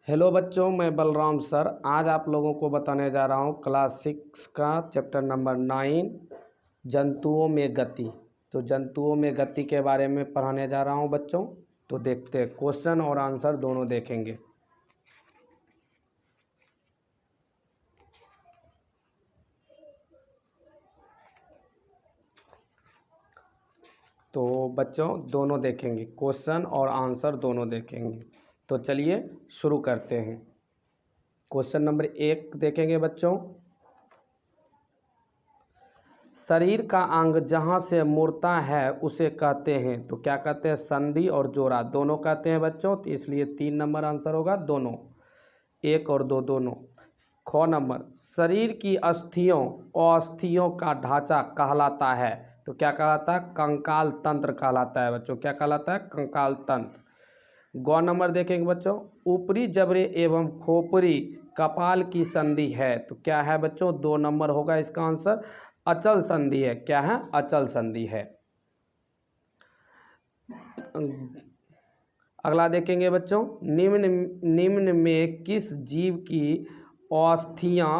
Hello बच्चों, मैं Balram sir आज आप लोगों को बताने जा रहा हूँ क्लास 6 का चैप्टर नंबर 9 जंतुओं में गति। तो जंतुओं में गति के बारे में पढ़ाने जा रहा हूँ बच्चों। तो देखते हैं, क्वेश्चन और आंसर दोनों देखेंगे। तो बच्चों दोनों देखेंगे, क्वेश्चन और आंसर दोनों देखेंगे। तो चलिए शुरू करते हैं। क्वेश्चन नंबर 1 देखेंगे बच्चों। शरीर का अंग जहाँ से मुड़ता है उसे कहते हैं। तो क्या कहते हैं? संधि और जोड़ा दोनों कहते हैं बच्चों। तो इसलिए 3 नंबर आंसर होगा दोनों, 1 और 2 दोनों। ख नंबर, शरीर की अस्थियों का ढांचा कहलाता है। तो क्या कहलाता है? कंकाल तंत्र कहलाता है बच्चों। क्या कहलाता है? कंकाल तंत्र। ग नंबर देखेंगे बच्चों। ऊपरी जबड़े एवं खोपड़ी कपाल की संधि है। तो क्या है बच्चों? 2 नंबर होगा इसका आंसर। अचल संधि है। क्या है? अचल संधि है। अगला देखेंगे बच्चों। निम्न में किस जीव की अस्थियां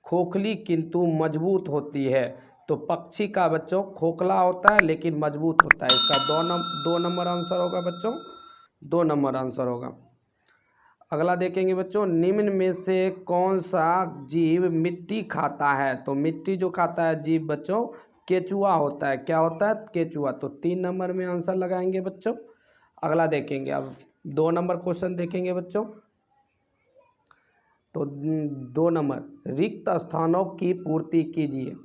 खोखली किंतु मजबूत होती है? तो पक्षी का बच्चों खोखला होता है लेकिन मजबूत होता है। इसका 2 नंबर आंसर होगा बच्चों। 2 नंबर आंसर होगा। अगला देखेंगे बच्चों। निम्न में से कौन सा जीव मिट्टी खाता है? तो मिट्टी जो खाता है जीव बच्चों केचुआ होता है। क्या होता है? केचुआ। तो 3 नंबर में आंसर लगाएंगे बच्चों। अगला देखेंगे, अब 2 नंबर क्वेश्चन देखेंगे बच्चों। तो 2 नंबर, रिक्त स्थानों की पूर्ति कीजिए।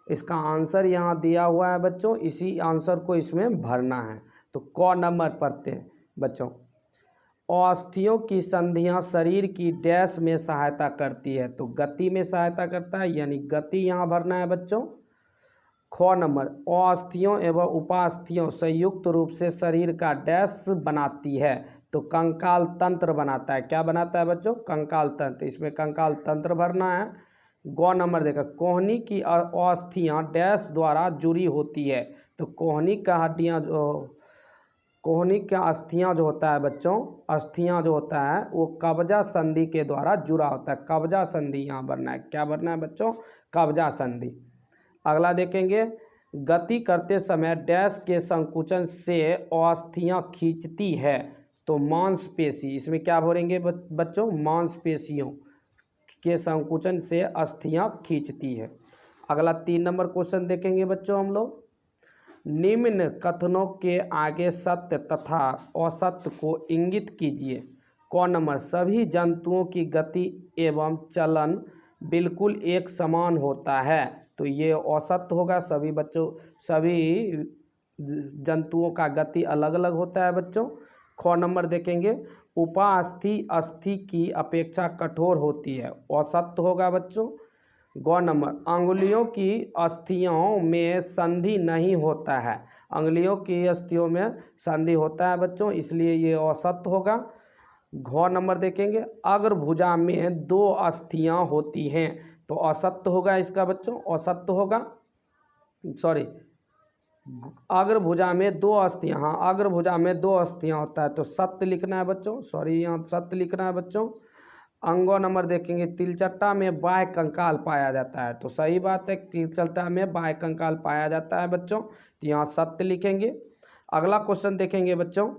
इसका आंसर यहाँ दिया हुआ है बच्चों, इसी आंसर को इसमें भरना है। तो क नंबर पढ़ते हैं बच्चों। अस्थियों की संधियां शरीर की डैश में सहायता करती है। तो गति में सहायता करता है, यानी गति यहाँ भरना है बच्चों। ख नंबर, अस्थियों एवं उपास्थियों संयुक्त रूप से शरीर का डैश बनाती है। तो कंकाल तंत्र बनाता है। क्या बनाता है बच्चों? कंकाल तंत्र। इसमें कंकाल तंत्र भरना है। ग नंबर देखा, कोहनी की अस्थियां डैश द्वारा जुड़ी होती है। तो कोहनी का हड्डियां कोहनी का अस्थियां जो होता है बच्चों, अस्थियां जो होता है वो कब्जा संधि के द्वारा जुड़ा होता है। कब्जा संधि यहाँ भरना है। क्या भरना है बच्चों? कब्जा संधि। अगला देखेंगे, गति करते समय डैश के संकुचन से अस्थियां खींचती है। तो मांसपेशी। इसमें क्या भरेंगे बच्चों? मांसपेशियों के संकुचन से अस्थियां खींचती है। अगला 3 नंबर क्वेश्चन देखेंगे बच्चों हम लोग। निम्न कथनों के आगे सत्य तथा असत्य को इंगित कीजिए। क नंबर, सभी जंतुओं की गति एवं चलन बिल्कुल एक समान होता है। तो ये असत्य होगा। सभी जंतुओं का गति अलग अलग होता है बच्चों। ख नंबर देखेंगे, उपास्थि अस्थि की अपेक्षा कठोर होती है। असत्य होगा बच्चों। ग नंबर, अंगुलियों की अस्थियों में संधि नहीं होता है। अंगुलियों की अस्थियों में संधि होता है बच्चों, इसलिए ये असत्य होगा। घ नंबर देखेंगे, अग्रभुजा में 2 अस्थियां होती हैं। तो असत्य होगा इसका बच्चों, असत्य होगा। सॉरी, अग्रभुजा में 2 अस्थियां, हाँ अग्रभुजा में 2 अस्थियां होता है। तो सत्य लिखना है बच्चों। सॉरी, यहाँ सत्य लिखना है बच्चों। अंगों नंबर देखेंगे, तिलचट्टा में बाह्य कंकाल पाया जाता है। तो सही बात है, तिलचट्टा में बाह्य कंकाल पाया जाता है बच्चों। तो यहाँ सत्य लिखेंगे। अगला क्वेश्चन देखेंगे बच्चों।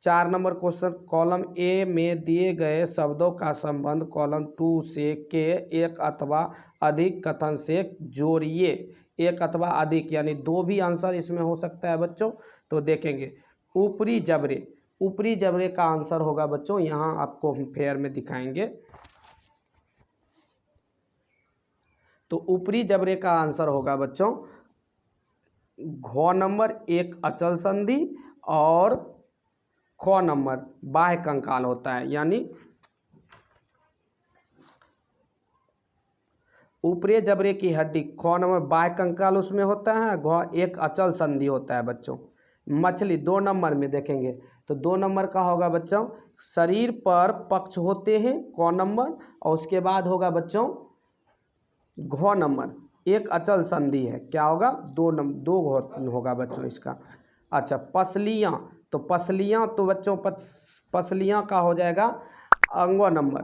4 नंबर क्वेश्चन, कॉलम ए में दिए गए शब्दों का संबंध कॉलम 2 से के एक अथवा अधिक कथन से जोड़िए। एक अथवा अधिक यानी 2 भी आंसर इसमें हो सकता है बच्चों। तो देखेंगे, ऊपरी जबड़े। ऊपरी जबड़े का आंसर होगा बच्चों, यहाँ आपको हम फेयर में दिखाएंगे। तो ऊपरी जबड़े का आंसर होगा बच्चों घ नंबर, एक अचल संधि, और ख नंबर बाह्य कंकाल होता है। यानी ऊपरी जबड़े की हड्डी ख नंबर बाह्य कंकाल उसमें होता है। घ एक अचल संधि होता है बच्चों। मछली 2 नंबर में देखेंगे। तो 2 नंबर का होगा बच्चों, शरीर पर पक्ष होते हैं। क नंबर, और उसके बाद होगा बच्चों घ नंबर, एक अचल संधि है। क्या होगा? 2 होगा बच्चों इसका। अच्छा, पसलियाँ तो पसलियाँ, तो बच्चों पसलियाँ का हो जाएगा अंगवा नंबर।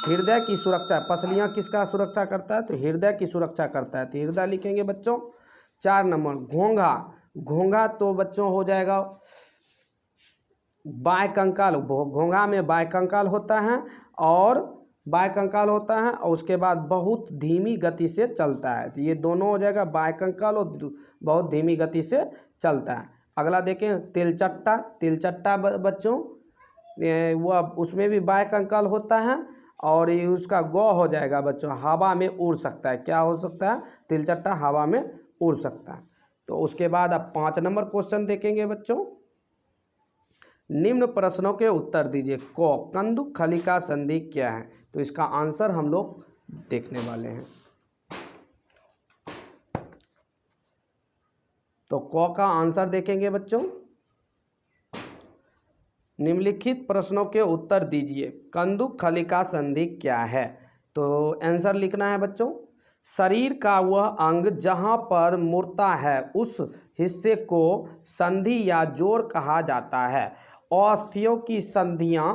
हृदय की सुरक्षा, पसलियाँ किसका सुरक्षा करता है? तो हृदय की सुरक्षा करता है, तो हृदय लिखेंगे बच्चों। 4 नंबर घोंघा, घोंघा तो बच्चों हो जाएगा बाह्यकंकाल, घोंघा में बाह्यकंकाल होता है और बाह्यकंकाल होता है और उसके बाद बहुत धीमी गति से चलता है, तो ये दोनों हो जाएगा बाह्यकंकाल और बहुत धीमी गति से चलता है। अगला देखें तिलचट्टा, तिलचट्टा बच्चों वह उसमें भी बाह्यकंकाल होता है और ये उसका गौ हो जाएगा बच्चों हवा में उड़ सकता है। क्या हो सकता है? तिलचट्टा हवा में उड़ सकता है। तो उसके बाद अब 5 नंबर क्वेश्चन देखेंगे बच्चों। निम्न प्रश्नों के उत्तर दीजिए। क कंदुक खलिका संधि क्या है? तो इसका आंसर हम लोग देखने वाले हैं। तो क का आंसर देखेंगे बच्चों। निम्नलिखित प्रश्नों के उत्तर दीजिए। कंदुक खलिका संधि क्या है? तो आंसर लिखना है बच्चों। शरीर का वह अंग जहाँ पर मुड़ता है उस हिस्से को संधि या जोड़ कहा जाता है। अस्थियों की संधियाँ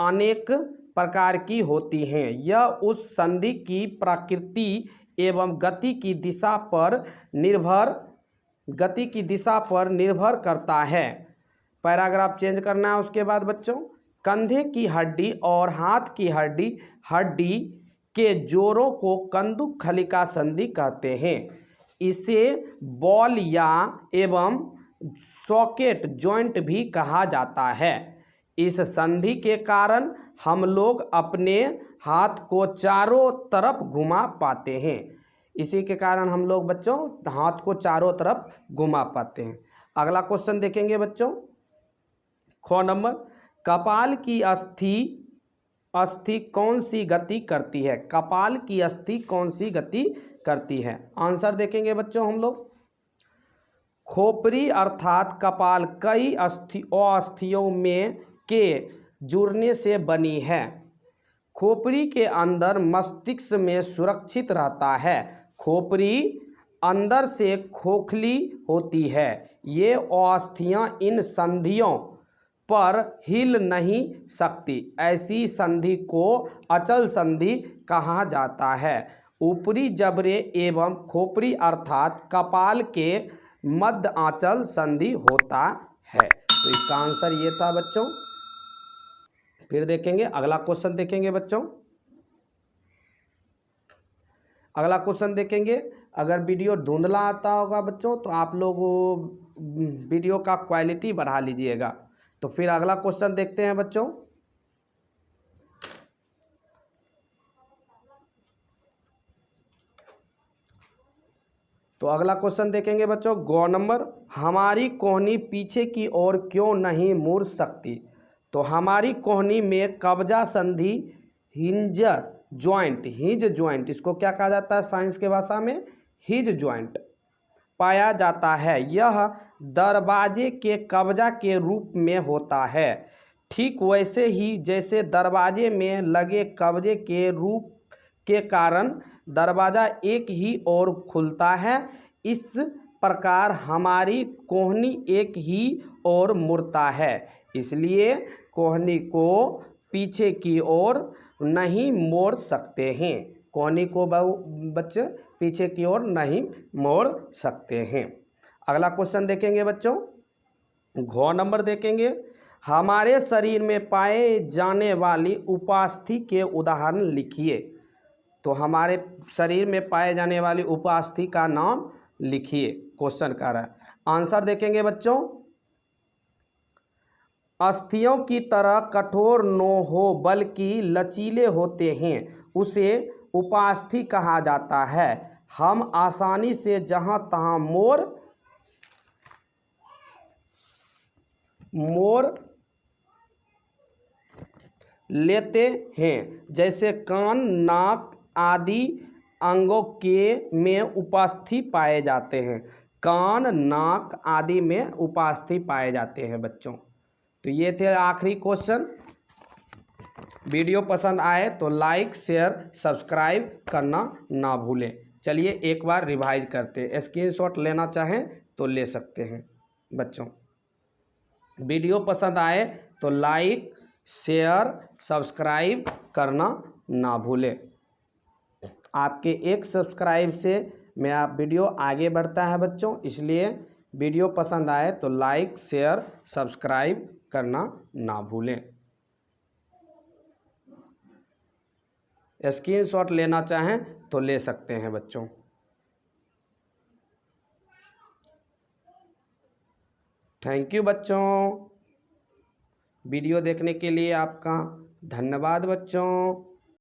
अनेक प्रकार की होती हैं। यह उस संधि की प्रकृति एवं गति की दिशा पर निर्भर करता है। पैराग्राफ चेंज करना है। उसके बाद बच्चों कंधे की हड्डी और हाथ की हड्डी के जोड़ों को कंदुक खलिका संधि कहते हैं। इसे बॉल या एवं सॉकेट जॉइंट भी कहा जाता है। इस संधि के कारण हम लोग अपने हाथ को चारों तरफ घुमा पाते हैं। इसी के कारण हम लोग बच्चों हाथ को चारों तरफ घुमा पाते हैं। अगला क्वेश्चन देखेंगे बच्चों। ख नंबर कपाल की अस्थि कौन सी गति करती है? कपाल की अस्थि कौन सी गति करती है? आंसर देखेंगे बच्चों हम लोग। खोपड़ी अर्थात कपाल कई अस्थियों में के जुड़ने से बनी है। खोपड़ी के अंदर मस्तिष्क में सुरक्षित रहता है। खोपड़ी अंदर से खोखली होती है। ये अस्थियां इन संधियों पर हिल नहीं सकती। ऐसी संधि को अचल संधि कहा जाता है। ऊपरी जबड़े एवं खोपड़ी अर्थात कपाल के मध्य आंचल संधि होता है। तो इसका आंसर ये था बच्चों। फिर देखेंगे अगला क्वेश्चन देखेंगे बच्चों। अगला क्वेश्चन देखेंगे। अगर वीडियो धुंधला आता होगा बच्चों तो आप लोग वीडियो का क्वालिटी बढ़ा लीजिएगा। तो फिर अगला क्वेश्चन देखते हैं बच्चों। तो अगला क्वेश्चन देखेंगे बच्चों। गौ नंबर हमारी कोहनी पीछे की ओर क्यों नहीं मुड़ सकती? तो हमारी कोहनी में कब्जा संधि हिंज ज्वाइंट इसको क्या कहा जाता है साइंस के भाषा में? हिंज ज्वाइंट पाया जाता है। यह दरवाजे के कब्जा के रूप में होता है। ठीक वैसे ही जैसे दरवाजे में लगे कब्जे के रूप के कारण दरवाज़ा एक ही ओर खुलता है, इस प्रकार हमारी कोहनी एक ही ओर मुड़ता है। इसलिए कोहनी को पीछे की ओर नहीं मोड़ सकते हैं। कोहनी को बच्चे पीछे की ओर नहीं मोड़ सकते हैं। अगला क्वेश्चन देखेंगे बच्चों। घ नंबर देखेंगे। हमारे शरीर में पाए जाने वाली उपास्थि के उदाहरण लिखिए। तो हमारे शरीर में पाए जाने वाली उपास्थि का नाम लिखिए। क्वेश्चन कर रहा है। आंसर देखेंगे बच्चों। अस्थियों की तरह कठोर न हो बल्कि लचीले होते हैं, उसे उपास्थि कहा जाता है। हम आसानी से जहां तहां मोड़ लेते हैं। जैसे कान नाक आदि अंगों के में उपास्थि पाए जाते हैं। कान नाक आदि में उपास्थि पाए जाते हैं बच्चों। तो ये थे आखिरी क्वेश्चन। वीडियो पसंद आए तो लाइक शेयर सब्सक्राइब करना ना भूलें। चलिए एक बार रिवाइज करते हैं। स्क्रीनशॉट लेना चाहें तो ले सकते हैं बच्चों। वीडियो पसंद आए तो लाइक शेयर सब्सक्राइब करना ना भूलें। आपके एक सब्सक्राइब से मेरा वीडियो आगे बढ़ता है बच्चों, इसलिए वीडियो पसंद आए तो लाइक शेयर सब्सक्राइब करना ना भूलें। स्क्रीनशॉट लेना चाहें तो ले सकते हैं बच्चों। थैंक यू बच्चों, वीडियो देखने के लिए आपका धन्यवाद बच्चों।